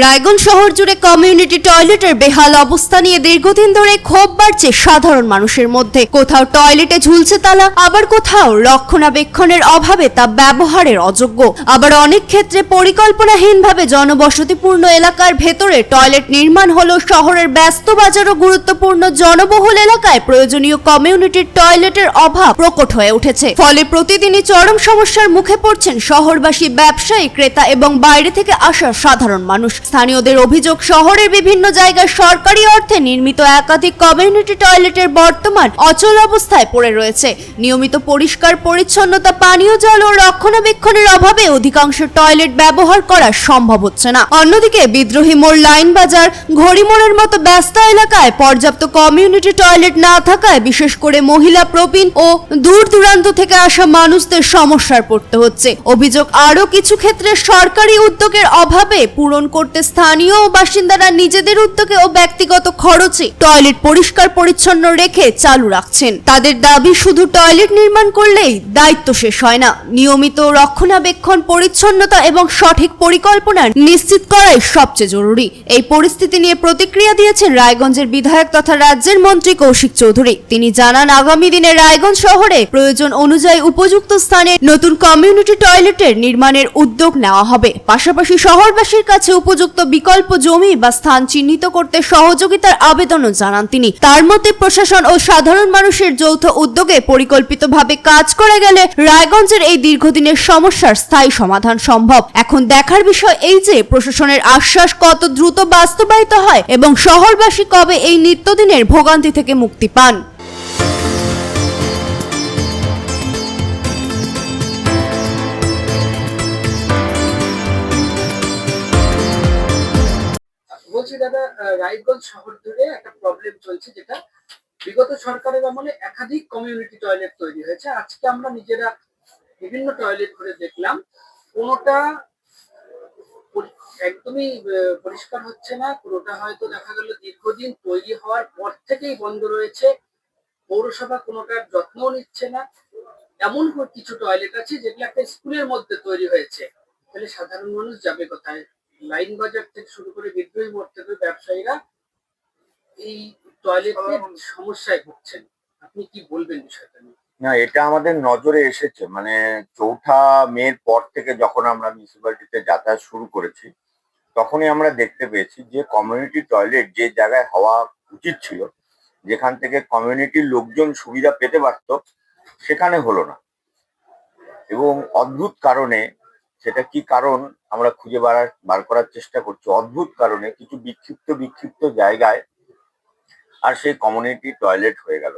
রায়গঞ্জ শহর জুড়ে কমিউনিটি টয়লেটের বেহাল অবস্থা নিয়ে দীর্ঘদিন ধরে ক্ষোভ বাড়ছে সাধারণ মানুষের মধ্যে। কোথাও টয়লেটে ঝুলছে তালা, আবার কোথাও রক্ষণাবেক্ষণের অভাবে তা ব্যবহারের অযোগ্য। আবার অনেক ক্ষেত্রে পরিকল্পনাহীনভাবে জনবসতিপূর্ণ এলাকার ভেতরে টয়লেট নির্মাণ হলেও শহরের ব্যস্ত বাজার ও গুরুত্বপূর্ণ জনবহুল এলাকায় প্রয়োজনীয় কমিউনিটি টয়লেটের অভাব প্রকট হয়ে উঠেছে। ফলে প্রতিদিনই চরম সমস্যার মুখে পড়ছেন শহরবাসী, ব্যবসায়ী, ক্রেতা এবং বাইরে থেকে আসা সাধারণ মানুষ। স্থানীয়দের অভিযোগ, শহরের বিভিন্ন জায়গায় সরকারি অর্থে নির্মিত একাধিক কমিউনিটি টয়লেটের বর্তমান অচল অবস্থায় পড়ে রয়েছে। নিয়মিত পরিষ্কার পরিচ্ছন্নতা, পানীয় জল ও রক্ষণাবেক্ষণের অভাবে অধিকাংশ টয়লেট ব্যবহার করা সম্ভব হচ্ছে না। অন্যদিকে বিদ্রোহী মোড়, লাইন বাজার, ঘড়ি মোড়ের মতো ব্যস্ত এলাকায় পর্যাপ্ত কমিউনিটি টয়লেট না থাকায় বিশেষ করে মহিলা, প্রবীণ ও দূর দূরান্ত থেকে আসা মানুষদের সমস্যায় পড়তে হচ্ছে। অভিযোগ, আরও কিছু ক্ষেত্রে সরকারি উদ্যোগের অভাবে পূরণ করতে স্থানীয় বাসিন্দারা নিজেদের উদ্যোগে ও ব্যক্তিগত খরচে টয়লেট পরিষ্কার পরিচ্ছন্ন রেখে চালু রাখছেন। তাদের দাবি, শুধু টয়লেট নির্মাণ করলেই দায়িত্ব শেষ হয় না, নিয়মিত রক্ষণাবেক্ষণ, পরিচ্ছন্নতা এবং সঠিক পরিকল্পনা নিশ্চিত করাই সবচেয়ে জরুরি। এই পরিস্থিতি নিয়ে প্রতিক্রিয়া দিয়েছেন রায়গঞ্জের বিধায়ক তথা রাজ্যের মন্ত্রী কৌশিক চৌধুরী। তিনি জানান, আগামী দিনে রায়গঞ্জ শহরে প্রয়োজন অনুযায়ী উপযুক্ত স্থানে নতুন কমিউনিটি টয়লেটের নির্মাণের উদ্যোগ নেওয়া হবে। পাশাপাশি শহরবাসীর কাছে উপযুক্ত বিকল্প জমি বা স্থান চিহ্নিত করতে সহযোগিতার আবেদনও জানান তিনি। তার মতে, প্রশাসন ও সাধারণ মানুষের যৌথ উদ্যোগে পরিকল্পিতভাবে কাজ করে গেলে রায়গঞ্জের এই দীর্ঘদিনের সমস্যার স্থায়ী সমাধান সম্ভব। এখন দেখার বিষয় এই যে প্রশাসনের আশ্বাস কত দ্রুত বাস্তবায়িত হয় এবং শহরবাসী কবে এই নিত্যদিনের ভোগান্তি থেকে মুক্তি পান। বলছি দাদা, রায়গঞ্জ শহর জুড়ে একটা প্রবলেম চলছে, যেটা বিগত সরকারের আমলে একাধিক কমিউনিটি টয়লেট তৈরি হয়েছে। আজকে আমরা নিজেরা বিভিন্ন টয়লেট করে দেখলাম, কোনোটা একদমই পরিষ্কার হচ্ছে না, কোনোটা হয়তো দেখা গেল দীর্ঘদিন তৈরি হওয়ার পর থেকেই বন্ধ রয়েছে। পৌরসভা কোনোটার যত্নও নিচ্ছে না। এমন কিছু টয়লেট আছে যেগুলো একটা স্কুলের মধ্যে তৈরি হয়েছে। তাহলে সাধারণ মানুষ যাবে কোথায়? লাইন বাজার থেকে শুরু করে বিদ্রোহী মোড় থেকে ব্যবসায়ীরা এই টয়লেটের সমস্যায় ভুগছেন। আপনি কি বলবেন বিষয়টা নিয়ে? না, এটা আমাদের নজরে এসেছে, মানে 4ঠা মের পর থেকে যখন আমরা মিউনিসিপ্যালিটিতে যাতায়াত শুরু করেছি, তখনই আমরা দেখতে পেয়েছি যে কমিউনিটি টয়লেট যে জায়গায় হওয়া উচিত ছিল, যেখান থেকে কমিউনিটির লোকজন সুবিধা পেতে পারত, সেখানে হলো না। এবং অদ্ভুত কারণে, সেটা কি কারণ আমরা খুঁজে বার করার চেষ্টা করছি, অদ্ভুত কারণে কিছু বিক্ষিপ্ত জায়গায় আর সেই কমিউনিটি টয়লেট হয়ে গেল।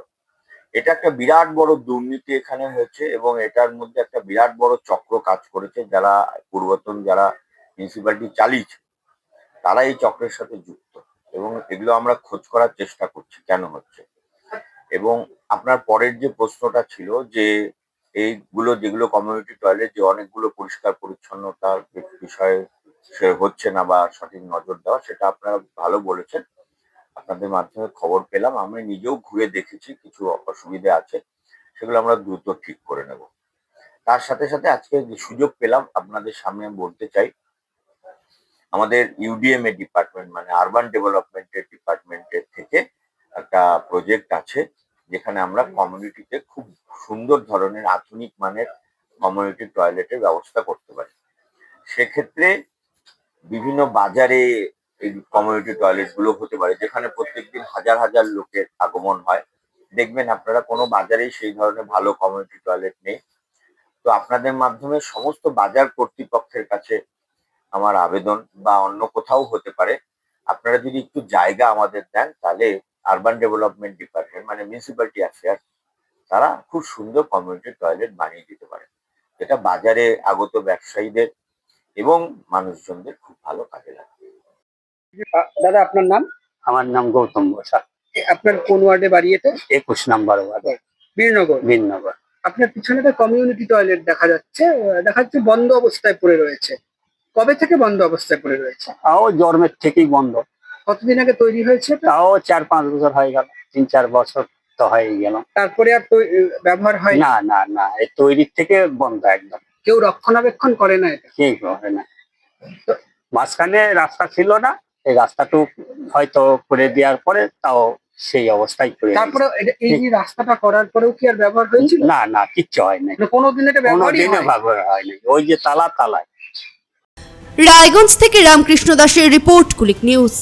এটা একটা বিরাট বড় দুর্নীতি এখানে হয়েছে এবং এটার মধ্যে একটা বিরাট বড় চক্র কাজ করেছে। যারা যারা মিউনিসিপ্যালিটি চালিয়েছে, তারা এই চক্রের সাথে যুক্ত এবং এগুলো আমরা খোঁজ করার চেষ্টা করছি কেন হচ্ছে। এবং আপনার পরের যে প্রশ্নটা ছিল যে এইগুলো যেগুলো কমিউনিটি টয়লেট, যে অনেকগুলো পরিষ্কার পরিচ্ছন্নতার বিষয়ে সে হচ্ছে না বা সঠিক নজর দেওয়া, সেটা আপনারা ভালো বলেছেন। আপনাদের মাধ্যমে খবর পেলাম, আমি নিজেও ঘুরে দেখেছি, কিছু অসুবিধা আছে, সেগুলো আমরা দ্রুত ঠিক করে নেব। তার সাথে সাথে আজকে যে সুযোগ পেলাম আপনাদের সামনে বলতে চাই, আমাদের ইউডিএমএ ডিপার্টমেন্ট, মানে আরবান ডেভেলপমেন্টের ডিপার্টমেন্টের থেকে একটা প্রজেক্ট আছে, যেখানে আমরা কমিউনিটিতে খুব সুন্দর ধরনের আধুনিক মানের কমিউনিটি টয়লেটের ব্যবস্থা করতে পারি। সেক্ষেত্রে বিভিন্ন বাজারে এই কমিউনিটি টয়লেট গুলো হতে পারে, যেখানে প্রত্যেকদিন হাজার লোকের আগমন হয়। দেখবেন আপনারা কোনো বাজারেই সেই ধরনের ভালো কমিউনিটি টয়লেট নেই। তো আপনাদের মাধ্যমে সমস্ত বাজার কর্তৃপক্ষের কাছে আমার আবেদন, বা অন্য কোথাও হতে পারে, আপনারা যদি একটু জায়গা আমাদের দেন, তাহলে আরবান ডেভেলপমেন্ট ডিপার্টমেন্ট, মানে মিউনিসিপ্যালিটি অ্যাফেয়ার্স, তারা খুব সুন্দর কমিউনিটি টয়লেট বানিয়ে দিতে পারে, যেটা বাজারে আগত ব্যবসায়ীদের এবং মানুষজনদের খুব ভালো কাজে লাগে। দাদা, আপনার নাম? আমার নাম গৌতম বসা। আপনার কোন ওয়ার্ডে বাড়ি এটা? 21 নম্বর ওয়ার্ড, বীরনগর। বীরনগর। আপনার পিছনে একটা কমিউনিটি টয়লেট দেখা যাচ্ছে বন্ধ অবস্থায় পড়ে রয়েছে। কবে থেকে বন্ধ অবস্থায় পড়ে রয়েছে? তাও জন্মের থেকেই বন্ধ। কতদিন আগে তৈরি হয়েছে? তাও 4-5 বছর হয়ে গেল, 3-4 বছর তো হয়ে গেল। তারপরে আর ব্যবহার হয় না না না, এই তৈরির থেকে বন্ধ একদম। কেউ রক্ষণাবেক্ষণ করে না এটা? কি করে না। তো মাঝখানে রাস্তা ছিল না, এই রাস্তাটুকু হয়তো করে দেওয়ার পরে তাও সেই অবস্থায় করে তারপরে এই যে রাস্তাটা করার পরেও কি আর ব্যবহার হয়েছিল? না না কিচ্ছু হয় নাই, কোনোদিন এটা ব্যবহারই কোনোদিনও হয়নি। ব্যবহার হয়নি। ওই যে তালায় রায়গঞ্জ থেকে রামকৃষ্ণ দাসের রিপোর্ট, কুলিক নিউজ।